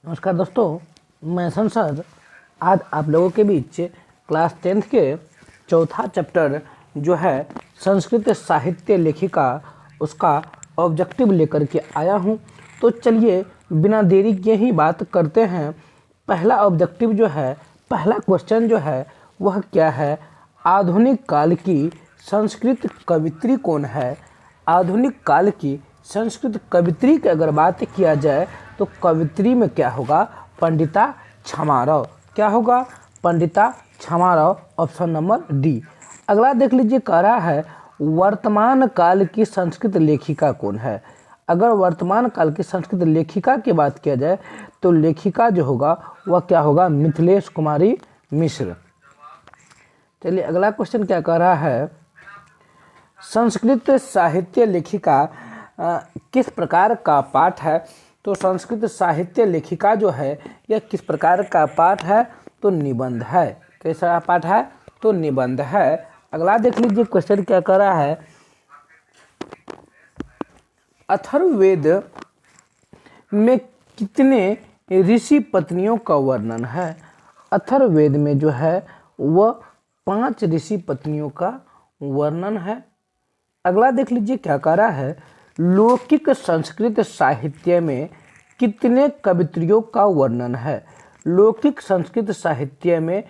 नमस्कार दोस्तों, मैं संसद आज आप लोगों के बीच क्लास 10th के चौथा चैप्टर जो है संस्कृत साहित्य लेखिका उसका ऑब्जेक्टिव लेकर के आया हूं। तो चलिए बिना देरी के ही बात करते हैं। पहला ऑब्जेक्टिव जो है, पहला क्वेश्चन जो है वह क्या है? आधुनिक काल की संस्कृत कवित्री कौन है? आधुनिक काल की संस्कृत कवित्री की अगर बात किया जाए तो कवित्री में क्या होगा? पंडिता छमारव। क्या होगा? Pandita छमारव, option number D. अगला देख लीजिए, कह रहा है वर्तमान काल की संस्कृत लेखिका कौन है? अगर वर्तमान काल की संस्कृत लेखिका की बात किया जाए तो लेखिका जो होगा वह क्या होगा? मिथिलेश कुमारी मिश्र। चलिए अगला क्वेश्चन क्या कह रहा है? संस्कृत साहित्य लेखिका किस प्रकार का पाठ है? तो संस्कृत साहित्य लेखिका जो है यह किस प्रकार का पाठ है? तो निबंध है। कैसा पाठ है? तो निबंध है। अगला देख लीजिए क्वेश्चन क्या कर रहा है? अथर्ववेद में कितने ऋषि पत्नियों का वर्णन है? अथर्ववेद में जो है वह 5 ऋषि पत्नियों का वर्णन है। अगला देख लीजिए क्या कह रहा है? लौकिक संस्कृत साहित्य में कितने कवित्रियों का वर्णन है? लौकिक संस्कृत साहित्य में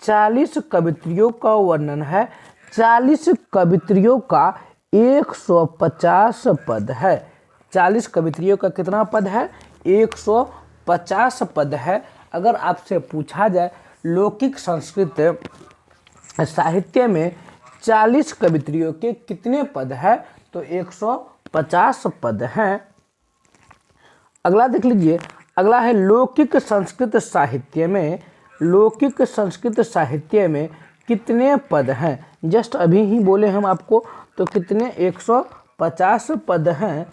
40 कवित्रियों का वर्णन है। 40 कवित्रियों का 150 पद है। 40 कवित्रियों का कितना पद है? 150 पद है। अगर आपसे पूछा जाए लौकिक संस्कृत साहित्य में 40 कवित्रियों के कितने पद है? तो 150 पद हैं। अगला देख लीजिए, अगला है लौकिक संस्कृत साहित्य में, लौकिक संस्कृत साहित्य में कितने पद हैं? जस्ट अभी ही बोले हम आपको, तो कितने? 150 पद हैं।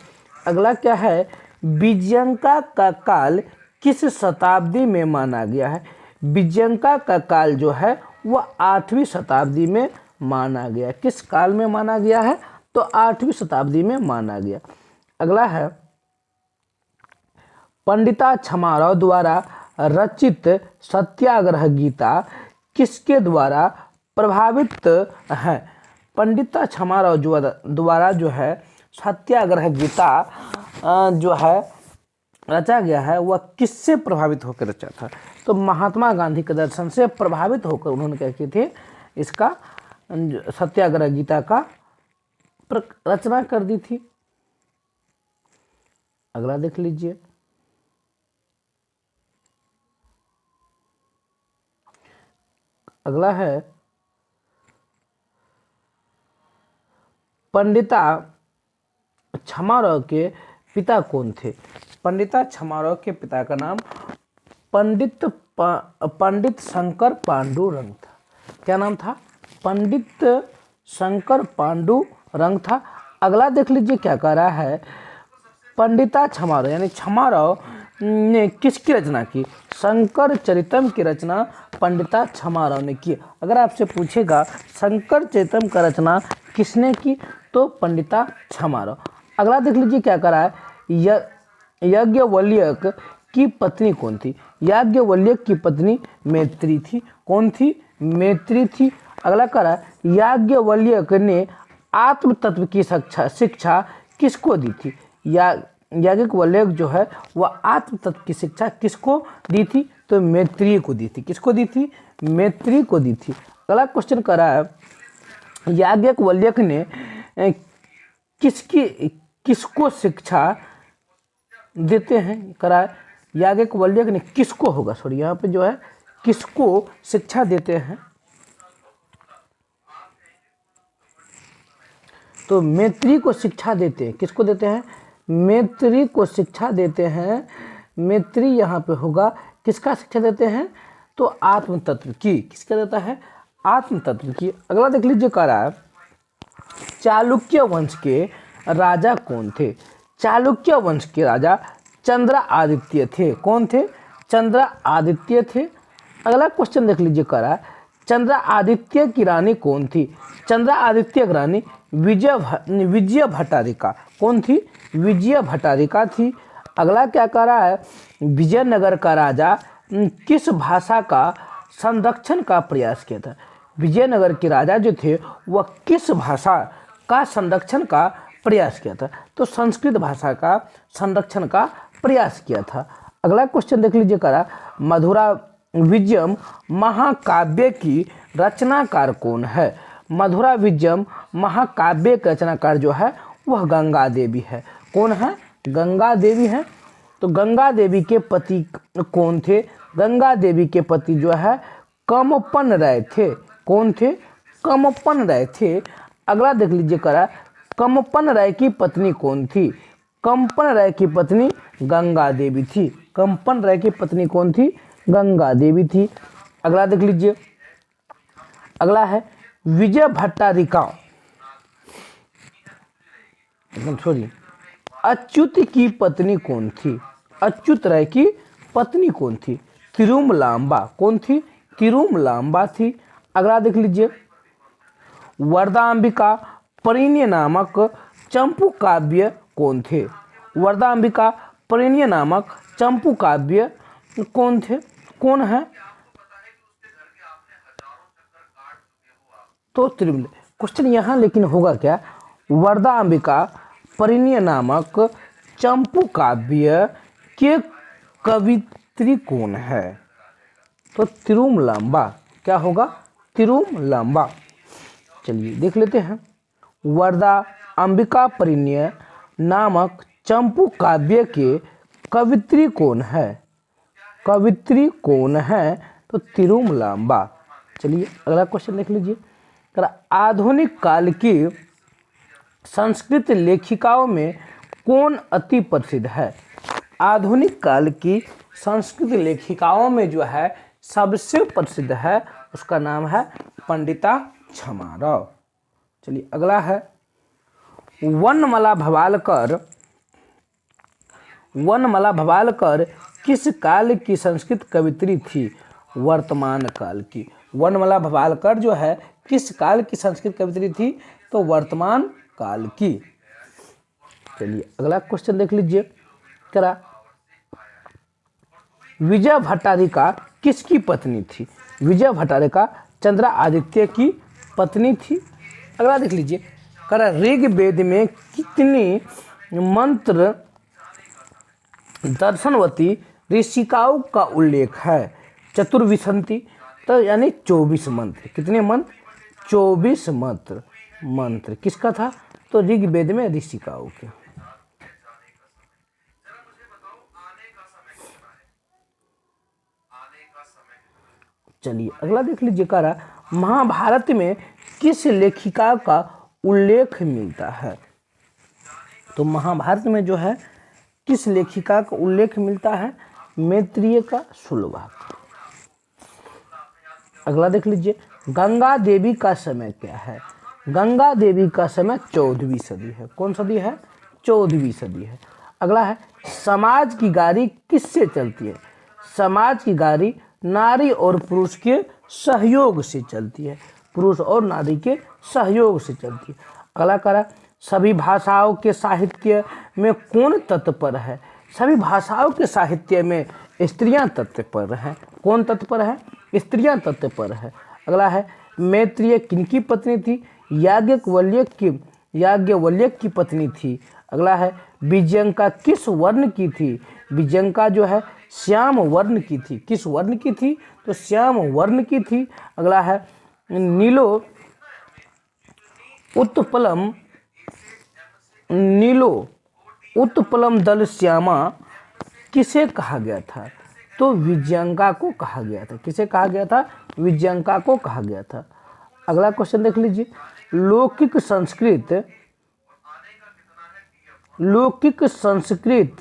अगला क्या है? विजयंका का काल किस शताब्दी में माना गया है? विजयंका का काल जो है वह 8वीं शताब्दी में माना गया। किस काल में माना गया है? तो 8वीं शताब्दी में माना गया। अगला है पंडिता छमारव द्वारा रचित सत्याग्रह गीता किसके द्वारा प्रभावित है? पंडिता छमारव द्वारा जो है सत्याग्रह गीता जो है रचा गया है वह किससे प्रभावित होकर रचा था? तो महात्मा गांधी के दर्शन से प्रभावित होकर उन्होंने क्या किए थे? इसका सत्याग्रह गीता का रचना कर दी थी। अगला देख लीजिए, अगला है पंडिता छमारव के पिता कौन थे? पंडिता छमारव के पिता का नाम पंडित शंकर पांडुरंग था। क्या नाम था? पंडित शंकर पांडुरंग था। अगला देख लीजिए क्या कह रहा है? पंडिता छमारव यानी छमारव ने किसकी रचना की? शंकर चरितम की रचना पंडिता छमारव ने की। अगर आपसे पूछेगा शंकर चरितम का रचना किसने की, तो पंडिता छमारव। अगला देख लीजिए क्या कह रहा है? याज्ञवल्क्य की पत्नी कौन थी? याज्ञवल्क्य की पत्नी मैत्री थी। कौन थी? मैत्री थी। अगला कह रहा है याज्ञवल्क्य ने आत्म तत्व की शिक्षा किसको दी थी? याज्ञवल्क्य जो है वह आत्म तत्व की शिक्षा किसको दी थी? तो मैत्री को दी थी। किसको दी थी? मैत्री को दी थी। अगला क्वेश्चन कर रहा है याज्ञवल्क्य ने किसको शिक्षा देते हैं? करा है याज्ञवल्क्य ने किसको होगा, सॉरी यहाँ पे जो है किसको शिक्षा देते हैं? तो मैत्री को शिक्षा देते हैं। किसको देते हैं? मैत्री को शिक्षा देते हैं। मैत्री यहाँ पे होगा किसका शिक्षा देते हैं? तो आत्म तत्व की। किसका देता है? आत्म तत्व की। अगला देख लीजिए कह रहा है चालुक्य वंश के राजा कौन थे? चालुक्य वंश के राजा चंद्रआदित्य थे। कौन थे? चंद्रआदित्य थे। अगला क्वेश्चन देख लीजिए कह रहा है चंद्रआदित्य की रानी कौन थी? चंद्रआदित्य की रानी विजय भट्टारिका। कौन थी? विजय भट्टारिका थी। अगला क्या कह रहा है, विजयनगर का राजा किस भाषा का संरक्षण का प्रयास किया था। विजयनगर के राजा जो थे वह किस भाषा का संरक्षण का प्रयास किया था, तो संस्कृत भाषा का संरक्षण का प्रयास किया था। अगला क्वेश्चन देख लीजिए, करा मधुरा विजयम महाकाव्य की रचनाकार कौन है। मधुरा विजयम महाकाव्य के रचनाकार जो है वह गंगा देवी है। कौन है, गंगा देवी है। तो गंगा देवी के पति कौन थे, गंगा देवी के पति जो है कमपन राय थे। कौन थे, कमपन राय थे। अगला देख लीजिए, करा कमपन राय की पत्नी कौन थी। कंपन राय की पत्नी गंगा देवी थी। कंपन राय की पत्नी कौन थी, गंगा देवी थी। अगला देख लीजिए, अगला है विजय भट्टारिका सॉरी अच्युत की पत्नी कौन थी। अच्युत राय की पत्नी कौन थी, तिरुमलांबा। कौन थी, तिरुमलांबा थी। अगला देख लीजिए, वरदाम्बिका परिणय नामक चंपू काव्य कौन थे। वरदाम्बिका परिणय नामक चंपू काव्य कौन थे, कौन है, तो त्रिमल। क्वेश्चन यहाँ लेकिन होगा क्या, वरदाम्बिका परिणय नामक चंपू काव्य के कवित्री कौन है, तो तिरुमलांबा। क्या होगा, तिरुमलांबा। चलिए देख लेते हैं, वरदा अंबिका परिणय नामक चंपू काव्य के कवित्री कौन है, कवित्री कौन है, तो तिरुमलांबा। चलिए अगला क्वेश्चन देख लीजिए, आधुनिक काल की संस्कृत लेखिकाओं में कौन अति प्रसिद्ध है। आधुनिक काल की संस्कृत लेखिकाओं में जो है सबसे प्रसिद्ध है उसका नाम है पंडिता छमारव। चलिए अगला है, वनमाला भवालकर। वनमाला भवालकर किस काल की संस्कृत कवित्री थी, वर्तमान काल की। वनमाला भवालकर जो है किस काल की संस्कृत कवित्री थी, तो वर्तमान काल की। चलिए अगला क्वेश्चन देख लीजिए, करा विजय भट्टारिका किसकी पत्नी थी। विजय भट्टारिका चंद्रा आदित्य की पत्नी थी। अगला देख लीजिए, करा ऋग्वेद में कितनी मंत्र दर्शनवती ऋषिकाओं का उल्लेख है, चतुर्विंशति, तो यानी 24 मंत्र। कितने मंत्र, 24 मंत्र। मंत्र किसका था, तो ऋग्वेद में ऋषिकाओं के। चलिए अगला देख लीजिए, करा महाभारत में किस लेखिका का उल्लेख मिलता है, तो महाभारत में जो है किस लेखिका का उल्लेख मिलता है, मैत्रेय का सुलभा। अगला देख लीजिए, गंगा देवी का समय क्या है। गंगा देवी का समय 14वीं सदी है। कौन सदी है, 14वीं सदी है। अगला है, समाज की गाड़ी किससे चलती है। समाज की गाड़ी नारी और पुरुष के सहयोग से चलती है। पुरुष और नारी के सहयोग से चलती है। अगला करा, सभी भाषाओं के साहित्य में कौन तत्पर है। सभी भाषाओं के साहित्य में स्त्रियां तत्पर हैं। कौन तत्पर है, स्त्रियां तत्पर है। अगला है, मैत्रेय किनकी पत्नी थी, याज्ञवल्क्य की पत्नी थी। अगला है, विजयंका किस वर्ण की थी। विजयंका जो है श्याम वर्ण की थी। किस वर्ण की थी, तो श्याम वर्ण की थी। अगला है, नीलो उत्पलम दल श्यामा किसे कहा गया था, तो विजयंका को कहा गया था। किसे कहा गया था, विजयंका को कहा गया था। अगला क्वेश्चन देख लीजिए, लौकिक संस्कृत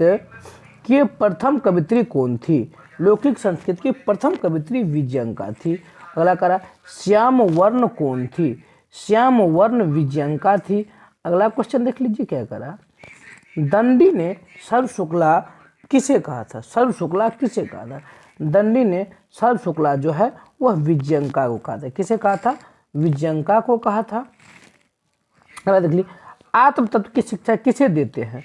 की प्रथम कवित्री कौन थी। लौकिक संस्कृत की प्रथम कवित्री विजयंका थी। अगला करा, श्याम वर्ण कौन थी। श्याम वर्ण विजयंका थी। अगला क्वेश्चन देख लीजिए, क्या करा, दंडी ने सर्व शुक्ला किसे कहा था। सर्व शुक्ला किसे कहा था, दंडी ने सर्व शुक्ला जो है वह विजयंका को कहा था। किसे कहा था, विजयंका को कहा था। अगला देख लीजिए, आत्म तत्व की शिक्षा किसे देते हैं।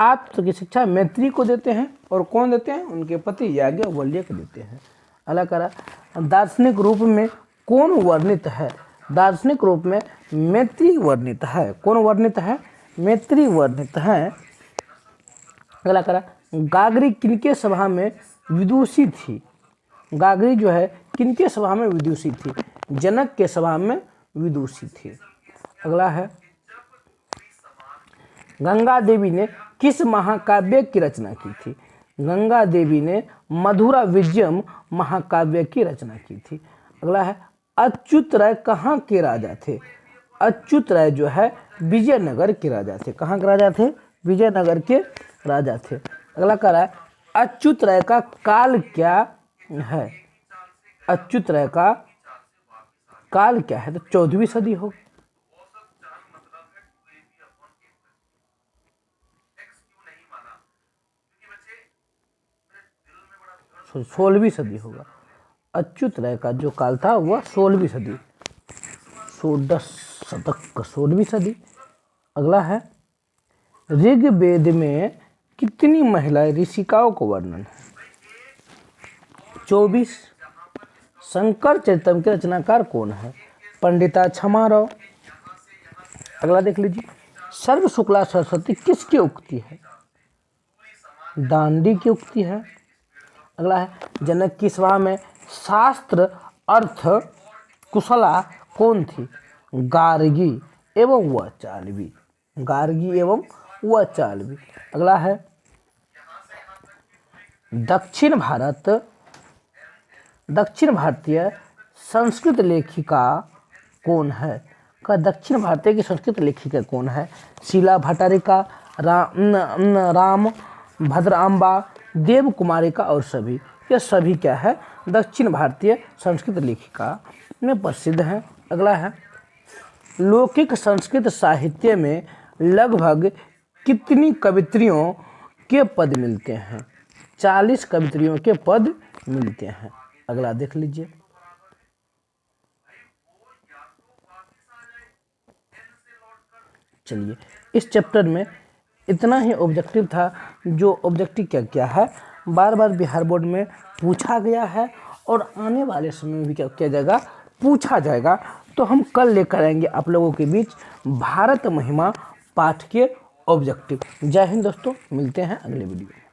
आत्म की शिक्षा मैत्री को देते हैं, और कौन देते हैं? उनके पति याज्ञवल्क्य को देते हैं। अगला करा, दार्शनिक रूप में कौन वर्णित है? दार्शनिक रूप में मैत्री वर्णित है। कौन वर्णित है? मैत्री वर्णित है। अगला करा, गागरी किनके सभा में विदुषी थी? गागरी जो है किनके सभा में विदुषी थी? जनक के सभा में विदुषी थी। अगला है, गंगा देवी ने किस महाकाव्य की रचना की थी? गंगा देवी ने मधुरा विजयम महाकाव्य की रचना की थी। अगला है, अच्युत राय कहाँ के राजा थे? अच्युत राय जो है विजयनगर के राजा थे। कहाँ के राजा थे? विजयनगर के राजा थे। अगला कह रहा है, अच्युत राय का काल क्या है? अच्युत राय का काल क्या है? तो 14वीं सदी हो। 16वीं सदी होगा। अच्युत राय का जो काल था वह 16वीं सदी, 16वीं सदी। अगला है, ऋग्वेद में कितनी महिलाएं ऋषिकाओं को वर्णन है? 24। शंकर चरितम के रचनाकार कौन है? पंडिता छमाराव। अगला देख लीजिए, सर्व शुक्ला सरस्वती किसकी उक्ति है? दांडी की उक्ति है। अगला है, जनक की सभा में शास्त्र अर्थ कुशला कौन थी? गार्गी एवं वचालवी। गार्गी एवं वचालवी। अगला है, दक्षिण भारतीय संस्कृत लेखिका कौन है? का दक्षिण भारतीय की संस्कृत लेखिका कौन है? शीला भट्टारिका, राम भद्राम्बा, देव कुमारिका और सभी। ये सभी क्या है? दक्षिण भारतीय संस्कृत लेखिका में प्रसिद्ध हैं। अगला है, लौकिक संस्कृत साहित्य में लगभग कितनी कवित्रियों के पद मिलते हैं? 40 कवित्रियों के पद मिलते हैं। अगला देख लीजिए, चलिए इस चैप्टर में इतना ही ऑब्जेक्टिव था। जो ऑब्जेक्टिव क्या क्या है बार बार बिहार बोर्ड में पूछा गया है और आने वाले समय में भी क्या किया जाएगा? पूछा जाएगा। तो हम कल लेकर आएंगे आप लोगों के बीच भारत महिमा पाठ के ऑब्जेक्टिव। जय हिंद दोस्तों, मिलते हैं अगले वीडियो में।